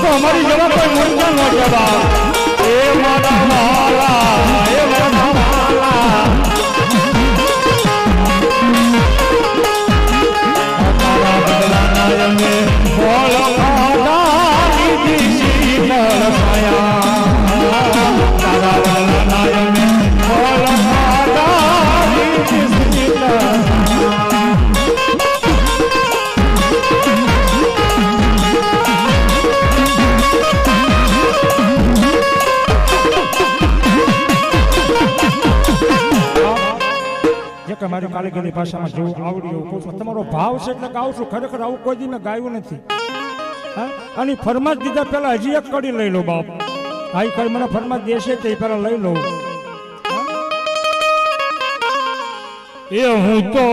हमारी जगह पर मुर्गा न जवा ए माता वाला ए माता वाला तारा बदला नायंगे बोलो माता निधि शीतल छाया तारा बदला नायंगे बोलो माता निधि शीतल મારી કાલીગલી ભાષામાં જેવું આવડ્યું કહું છું તમારો ભાવ છે એટલે ગાઉં છું ખરેખર આવું કોઈ દી મેં ગાયું નથી હા અને ફરમાશ દીધા પહેલા હજી એક કડી લઈ લો બાપ હા એ કડી મને ફરમાશ દેશે તે પહેલા લઈ લો એ હું તો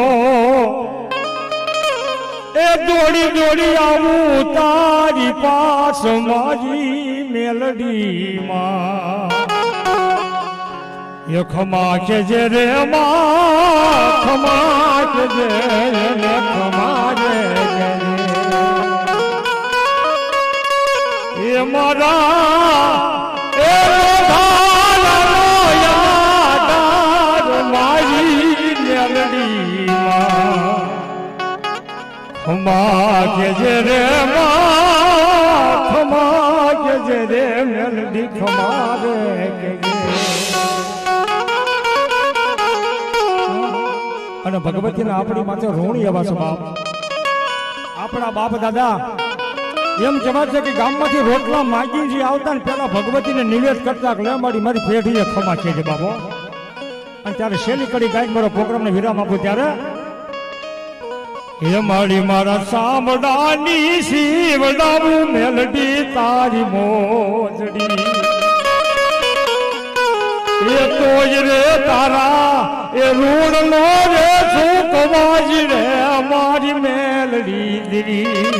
એ દોડી દોડી આવું તારી પાસ મારી મેલડીમાં ये खमा के जे रे माँ खमा के जे रे खमा जे ये मारा ए धारा यादार मारी मेलडी खमा के जे रे माँ खमा के जे रे मेलडी खमा रे के અને ભગવતીને આપણી માથે રોણી એવા છે બાપ આપણા બાપ દાદા એમ કહેવાય છે કે ગામમાંથી રોટલા માગી જે આવતા ને પેલા ભગવતીને નિવેદ કરતા લે મારી પેઢીએ ખમા છે બાપો અને ત્યારે શેલી કડી ગાય મારો પ્રોગ્રામને વિરામ આપું ત્યારે એ મારી મારા સાંભળાની શિવડાવું મેલડી તારી મોજડી એ તોજ રે તારા એ રૂડ નો રે સુકવાજી રે અમારી મેલડી દીરી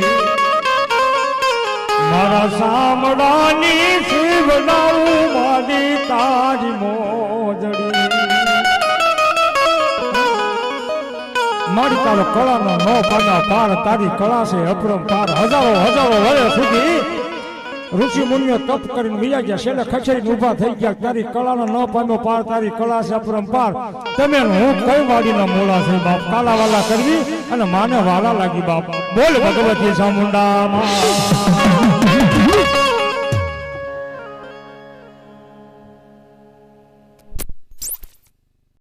મારા સામડાની શિવડાવું મારી તારી મોજડી મારી તારો કળાનો નો પાના પાર તારી કળા છે અપરંપાર હજારો હજારો વર્ષ સુધી ઋષિ મુનિઓ તપ કરીને મિયા ગયા છેલ્લે ખચેરીને ઊભા થઈ ગયા તારી કળાનો ન પામ્યો પાર તારી કળા છે અપરંપાર તમે હું કઈ વાડીના મોળા છે બાપ કાલા વાલા કરવી અને માને વાલા લાગી બાપ બોલ ભગવતી ચામુંડા માં